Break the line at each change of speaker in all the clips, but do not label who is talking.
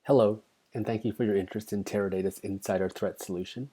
Hello, and thank you for your interest in Teradata's Insider Threat Solution.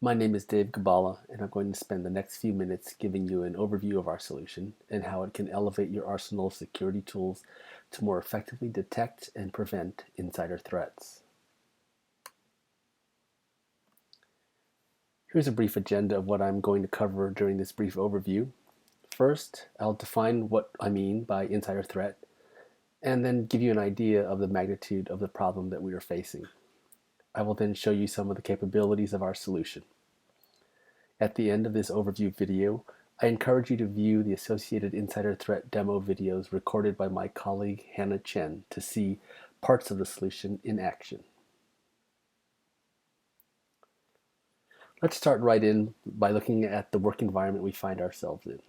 My name is Dave Gabala, and I'm going to spend the next few minutes giving you an overview of our solution and how it can elevate your arsenal of security tools to more effectively detect and prevent insider threats. Here's a brief agenda of what I'm going to cover during this brief overview. First, I'll define what I mean by insider threat, and then give you an idea of the magnitude of the problem that we are facing. I will then show you some of the capabilities of our solution. At the end of this overview video, I encourage you to view the associated insider threat demo videos recorded by my colleague Hannah Chen to see parts of the solution in action. Let's start right in by looking at the work environment we find ourselves in.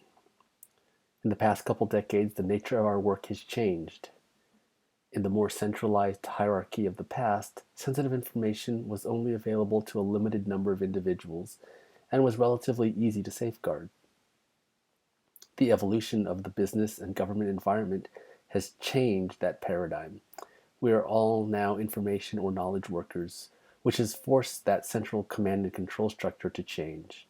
In the past couple decades, the nature of our work has changed. In the more centralized hierarchy of the past, sensitive information was only available to a limited number of individuals and was relatively easy to safeguard. The evolution of the business and government environment has changed that paradigm. We are all now information or knowledge workers, which has forced that central command and control structure to change.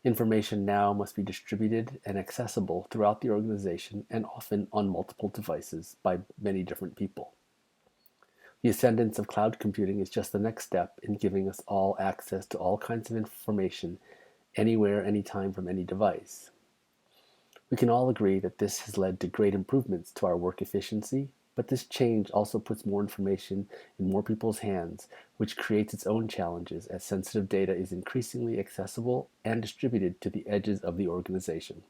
Information now must be distributed and accessible throughout the organization and often on multiple devices by many different people. The ascendance of cloud computing is just the next step in giving us all access to all kinds of information anywhere, anytime, from any device. We can all agree that this has led to great improvements to our work efficiency, but this change also puts more information in more people's hands, which creates its own challenges as sensitive data is increasingly accessible and distributed to the edges of the organization.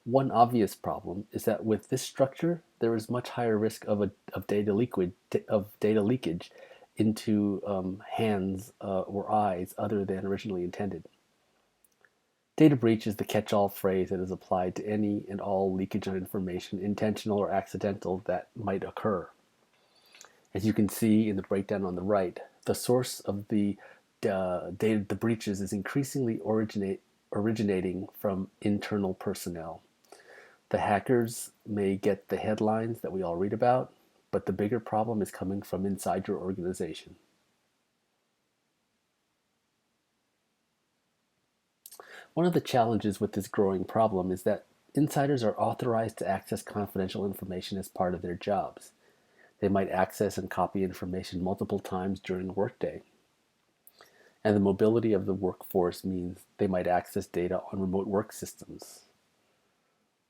One obvious problem is that with this structure, there is much higher risk of data leakage into hands or eyes other than originally intended. Data breach is the catch-all phrase that is applied to any and all leakage of information, intentional or accidental, that might occur. As you can see in the breakdown on the right, the source of the breaches is increasingly originating from internal personnel. The hackers may get the headlines that we all read about, but the bigger problem is coming from inside your organization. One of the challenges with this growing problem is that insiders are authorized to access confidential information as part of their jobs. They might access and copy information multiple times during a workday. And the mobility of the workforce means they might access data on remote work systems.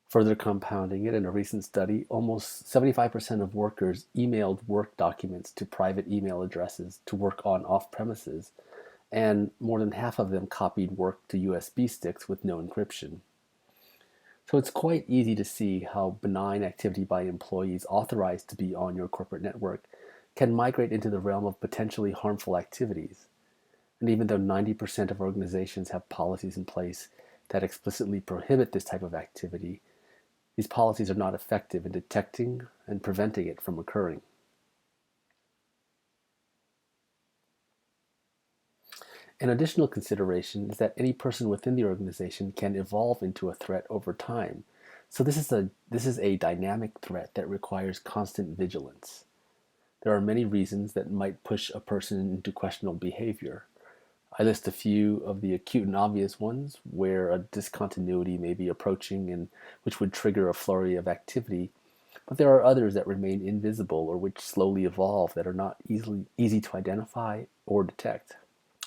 Further compounding it, in a recent study, almost 75% of workers emailed work documents to private email addresses to work on off-premises, and more than half of them copied work to USB sticks with no encryption. So it's quite easy to see how benign activity by employees authorized to be on your corporate network can migrate into the realm of potentially harmful activities. And even though 90% of organizations have policies in place that explicitly prohibit this type of activity, these policies are not effective in detecting and preventing it from occurring. An additional consideration is that any person within the organization can evolve into a threat over time. So this is a dynamic threat that requires constant vigilance. There are many reasons that might push a person into questionable behavior. I list a few of the acute and obvious ones where a discontinuity may be approaching and which would trigger a flurry of activity, but there are others that remain invisible or which slowly evolve that are not easy to identify or detect.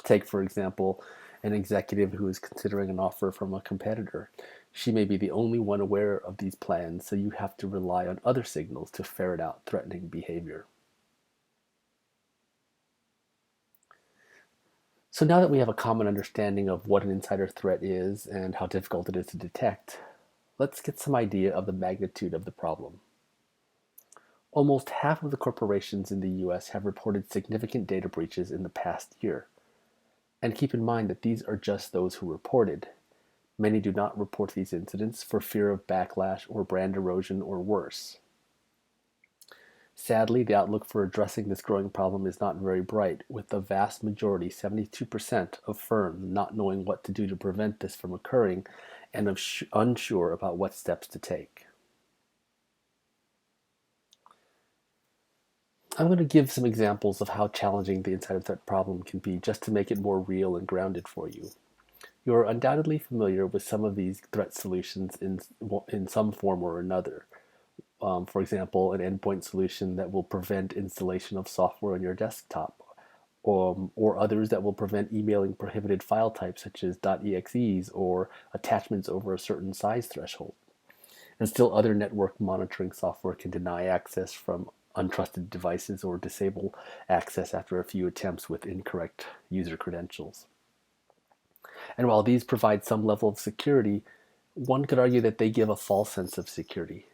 Take, for example, an executive who is considering an offer from a competitor. She may be the only one aware of these plans, so you have to rely on other signals to ferret out threatening behavior. So now that we have a common understanding of what an insider threat is and how difficult it is to detect, let's get some idea of the magnitude of the problem. Almost half of the corporations in the US have reported significant data breaches in the past year. And keep in mind that these are just those who reported. Many do not report these incidents for fear of backlash or brand erosion or worse. Sadly, the outlook for addressing this growing problem is not very bright, with the vast majority, 72% of firms, not knowing what to do to prevent this from occurring and unsure about what steps to take. I'm going to give some examples of how challenging the insider threat problem can be just to make it more real and grounded for you. You're undoubtedly familiar with some of these threat solutions in some form or another. For example, an endpoint solution that will prevent installation of software on your desktop, or others that will prevent emailing prohibited file types such as .exes or attachments over a certain size threshold. And still other network monitoring software can deny access from untrusted devices or disable access after a few attempts with incorrect user credentials. And while these provide some level of security, one could argue that they give a false sense of security.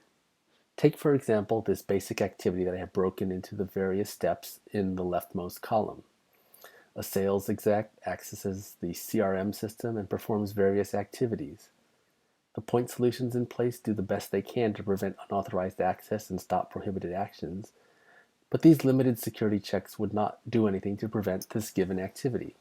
Take, for example, this basic activity that I have broken into the various steps in the leftmost column. A sales exec accesses the CRM system and performs various activities. The point solutions in place do the best they can to prevent unauthorized access and stop prohibited actions, but these limited security checks would not do anything to prevent this given activity.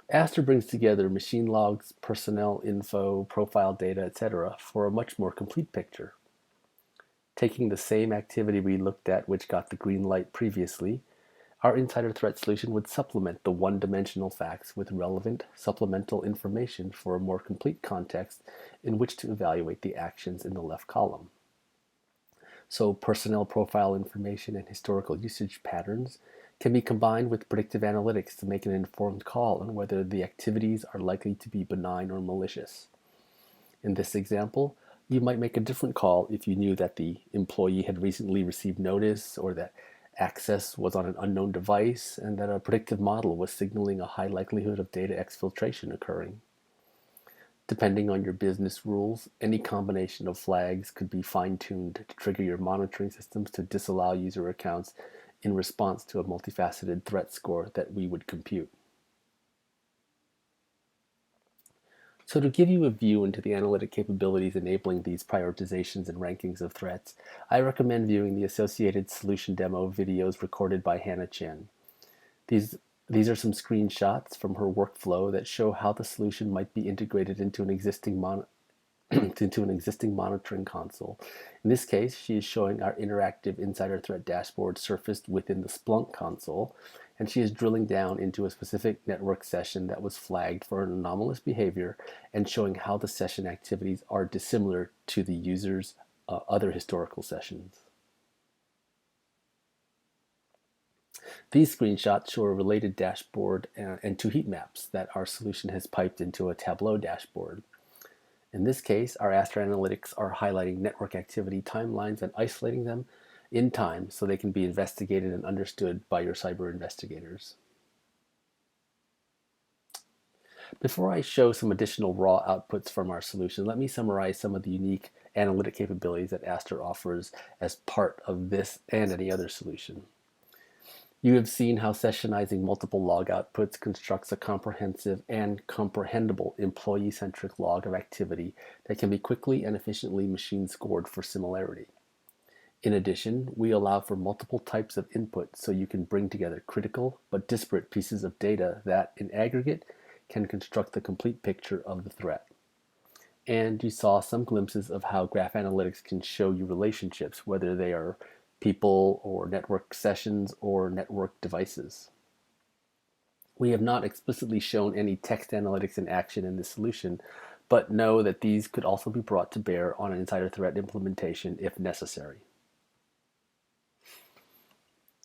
Aster brings together machine logs, personnel info, profile data, etc. for a much more complete picture. Taking the same activity we looked at which got the green light previously, our insider threat solution would supplement the one-dimensional facts with relevant supplemental information for a more complete context in which to evaluate the actions in the left column. So personnel profile information and historical usage patterns can be combined with predictive analytics to make an informed call on whether the activities are likely to be benign or malicious. In this example, you might make a different call if you knew that the employee had recently received notice, or that access was on an unknown device, and that a predictive model was signaling a high likelihood of data exfiltration occurring. Depending on your business rules, any combination of flags could be fine-tuned to trigger your monitoring systems to disallow user accounts in response to a multifaceted threat score that we would compute. So to give you a view into the analytic capabilities enabling these prioritizations and rankings of threats, I recommend viewing the associated solution demo videos recorded by Hannah Chen. These are some screenshots from her workflow that show how the solution might be integrated into an existing monitoring console. In this case, she is showing our interactive insider threat dashboard surfaced within the Splunk console, and she is drilling down into a specific network session that was flagged for an anomalous behavior and showing how the session activities are dissimilar to the user's other historical sessions. These screenshots show a related dashboard and two heat maps that our solution has piped into a Tableau dashboard. In this case, our Aster analytics are highlighting network activity timelines and isolating them in time so they can be investigated and understood by your cyber investigators. Before I show some additional raw outputs from our solution, let me summarize some of the unique analytic capabilities that Aster offers as part of this and any other solution. You have seen how sessionizing multiple log outputs constructs a comprehensive and comprehensible employee-centric log of activity that can be quickly and efficiently machine scored for similarity. In addition, we allow for multiple types of input so you can bring together critical but disparate pieces of data that, in aggregate, can construct the complete picture of the threat. And you saw some glimpses of how graph analytics can show you relationships, whether they are people or network sessions or network devices. We have not explicitly shown any text analytics in action in this solution, but know that these could also be brought to bear on an insider threat implementation if necessary.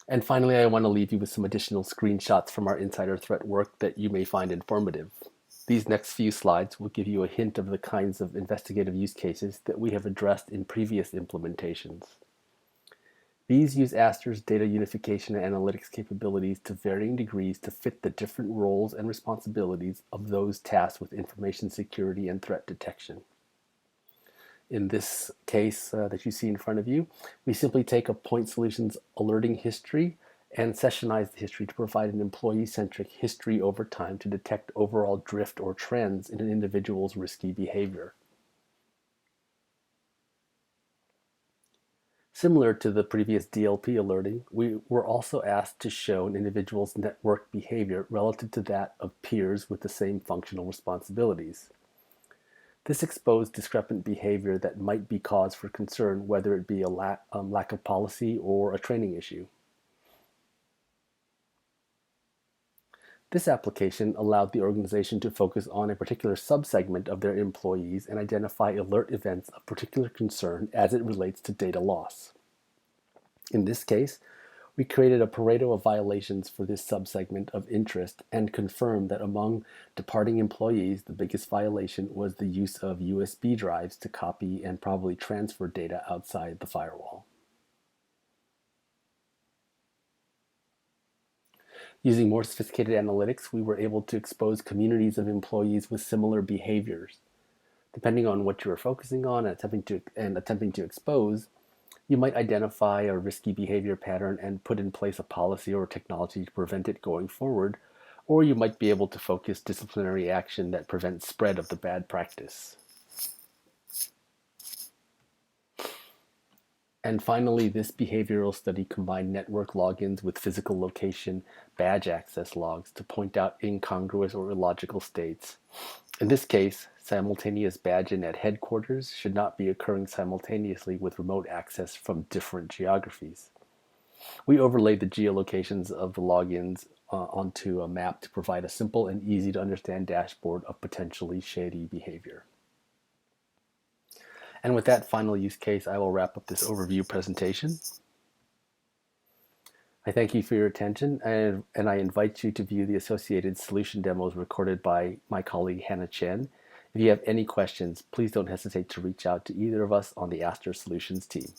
And finally, I want to leave you with some additional screenshots from our insider threat work that you may find informative. These next few slides will give you a hint of the kinds of investigative use cases that we have addressed in previous implementations. These use Aster's data unification and analytics capabilities to varying degrees to fit the different roles and responsibilities of those tasked with information security and threat detection. In this case that you see in front of you, we simply take a point solution's alerting history and sessionize the history to provide an employee-centric history over time to detect overall drift or trends in an individual's risky behavior. Similar to the previous DLP alerting, we were also asked to show an individual's network behavior relative to that of peers with the same functional responsibilities. This exposed discrepant behavior that might be cause for concern, whether it be a lack of policy or a training issue. This application allowed the organization to focus on a particular subsegment of their employees and identify alert events of particular concern as it relates to data loss. In this case, we created a Pareto of violations for this subsegment of interest and confirmed that among departing employees, the biggest violation was the use of USB drives to copy and probably transfer data outside the firewall. Using more sophisticated analytics, we were able to expose communities of employees with similar behaviors. Depending on what you are focusing on and attempting to expose, you might identify a risky behavior pattern and put in place a policy or technology to prevent it going forward, or you might be able to focus disciplinary action that prevents spread of the bad practice. And finally, this behavioral study combined network logins with physical location badge access logs to point out incongruous or illogical states. In this case, simultaneous badge-in at headquarters should not be occurring simultaneously with remote access from different geographies. We overlaid the geolocations of the logins onto a map to provide a simple and easy to understand dashboard of potentially shady behavior. And with that final use case, I will wrap up this overview presentation. I thank you for your attention, and I invite you to view the associated solution demos recorded by my colleague Hannah Chen. If you have any questions, please don't hesitate to reach out to either of us on the Aster Solutions team.